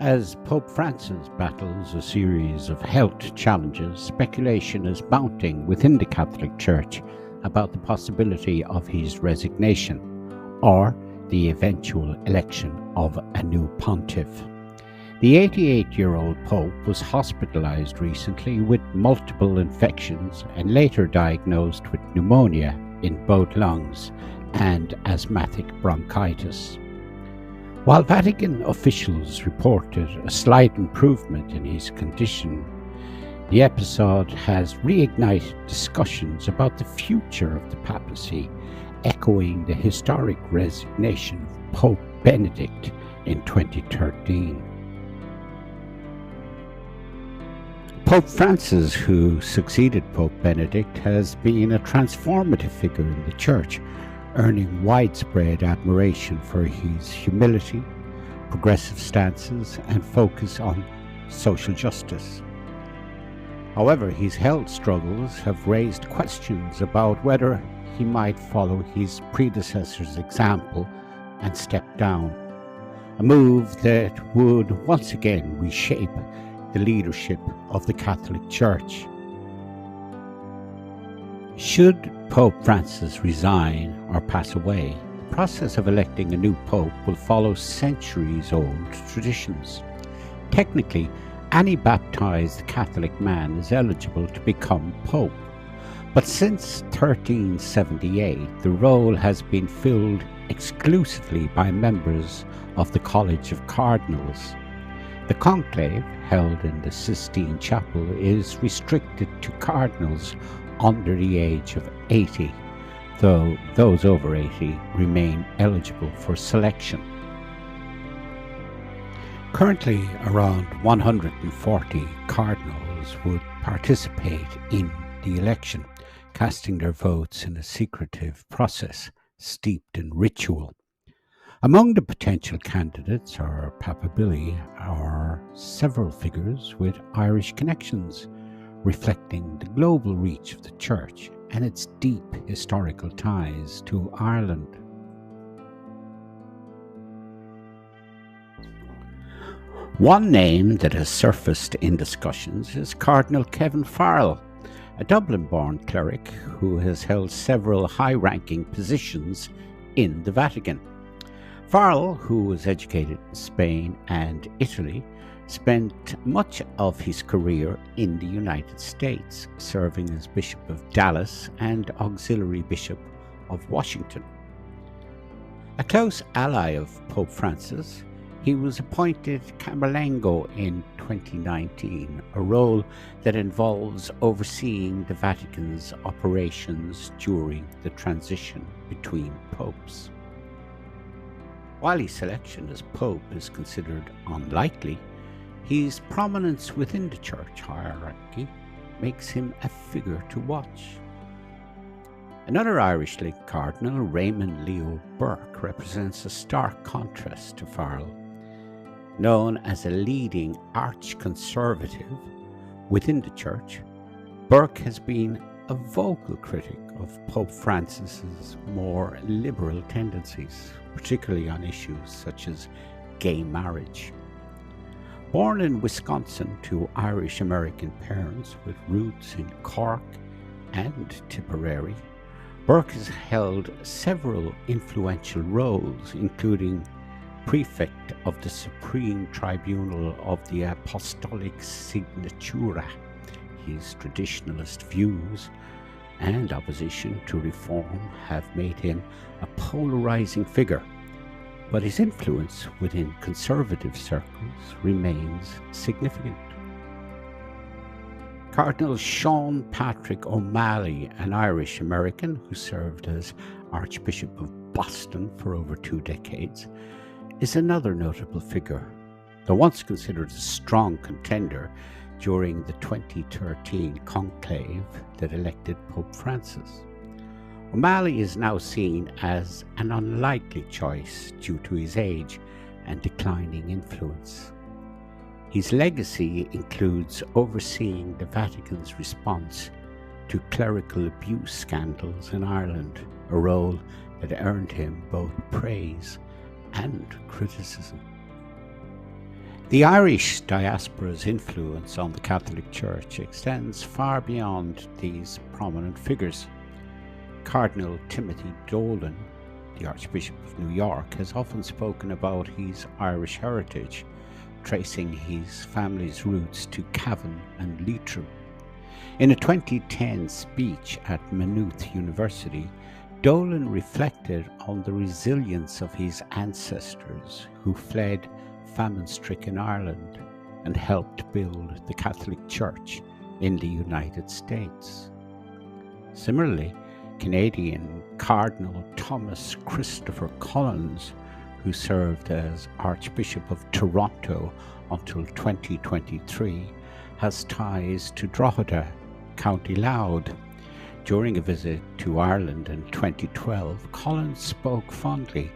As Pope Francis battles a series of health challenges, speculation is mounting within the Catholic Church about the possibility of his resignation or the eventual election of a new pontiff. The 88-year-old Pope was hospitalized recently with multiple infections and later diagnosed with pneumonia in both lungs and asthmatic bronchitis. While Vatican officials reported a slight improvement in his condition, the episode has reignited discussions about the future of the papacy, echoing the historic resignation of Pope Benedict in 2013. Pope Francis, who succeeded Pope Benedict, has been a transformative figure in the Church, earning widespread admiration for his humility, progressive stances, and focus on social justice. However, his health struggles have raised questions about whether he might follow his predecessor's example and step down, a move that would once again reshape the leadership of the Catholic Church. Should Pope Francis resign or pass away, the process of electing a new pope will follow centuries-old traditions. Technically, any baptized Catholic man is eligible to become pope, but since 1378, the role has been filled exclusively by members of the College of Cardinals. The conclave, held in the Sistine Chapel, is restricted to cardinals under the age of 80, though those over 80 remain eligible for selection. Currently, around 140 cardinals would participate in the election, casting their votes in a secretive process steeped in ritual. Among the potential candidates or papabili are several figures with Irish connections, reflecting the global reach of the Church and its deep historical ties to Ireland. One name that has surfaced in discussions is Cardinal Kevin Farrell, a Dublin-born cleric who has held several high-ranking positions in the Vatican. Farrell, who was educated in Spain and Italy, spent much of his career in the United States, serving as Bishop of Dallas and Auxiliary Bishop of Washington. A close ally of Pope Francis, he was appointed Camerlengo in 2019, a role that involves overseeing the Vatican's operations during the transition between popes. While his selection as Pope is considered unlikely, his prominence within the Church hierarchy makes him a figure to watch. Another Irish-linked cardinal, Raymond Leo Burke, represents a stark contrast to Farrell. Known as a leading arch-conservative within the Church, Burke has been a vocal critic of Pope Francis's more liberal tendencies, particularly on issues such as gay marriage. Born in Wisconsin to Irish-American parents with roots in Cork and Tipperary, Burke has held several influential roles, including Prefect of the Supreme Tribunal of the Apostolic Signatura. His traditionalist views and opposition to reform have made him a polarizing figure, but his influence within conservative circles remains significant. Cardinal Sean Patrick O'Malley, an Irish-American who served as Archbishop of Boston for over 2 decades, is another notable figure, though once considered a strong contender during the 2013 conclave that elected Pope Francis. O'Malley is now seen as an unlikely choice due to his age and declining influence. His legacy includes overseeing the Vatican's response to clerical abuse scandals in Ireland, a role that earned him both praise and criticism. The Irish diaspora's influence on the Catholic Church extends far beyond these prominent figures. Cardinal Timothy Dolan, the Archbishop of New York, has often spoken about his Irish heritage, tracing his family's roots to Cavan and Leitrim. In a 2010 speech at Maynooth University, Dolan reflected on the resilience of his ancestors who fled famine-stricken Ireland and helped build the Catholic Church in the United States. Similarly, Canadian Cardinal Thomas Christopher Collins, who served as Archbishop of Toronto until 2023, has ties to Drogheda, County Louth. During a visit to Ireland in 2012, Collins spoke fondly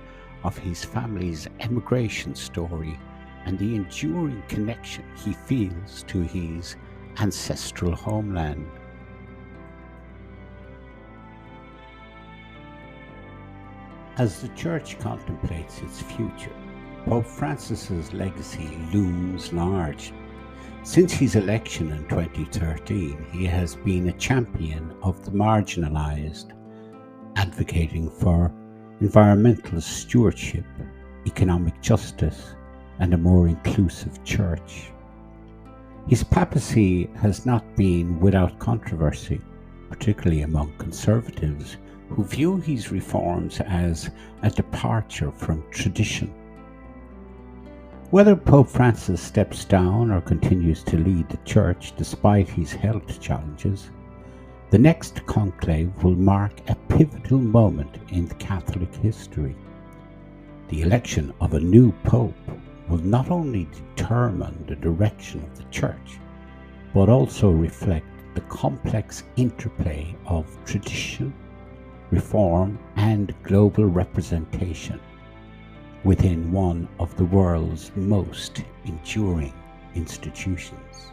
of his family's emigration story and the enduring connection he feels to his ancestral homeland. As the Church contemplates its future, Pope Francis's legacy looms large. Since his election in 2013, he has been a champion of the marginalized, advocating for environmental stewardship, economic justice, and a more inclusive church. His papacy has not been without controversy, particularly among conservatives who view his reforms as a departure from tradition. Whether Pope Francis steps down or continues to lead the Church despite his health challenges, the next conclave will mark a pivotal moment in Catholic history. The election of a new Pope will not only determine the direction of the Church, but also reflect the complex interplay of tradition, reform, and global representation within one of the world's most enduring institutions.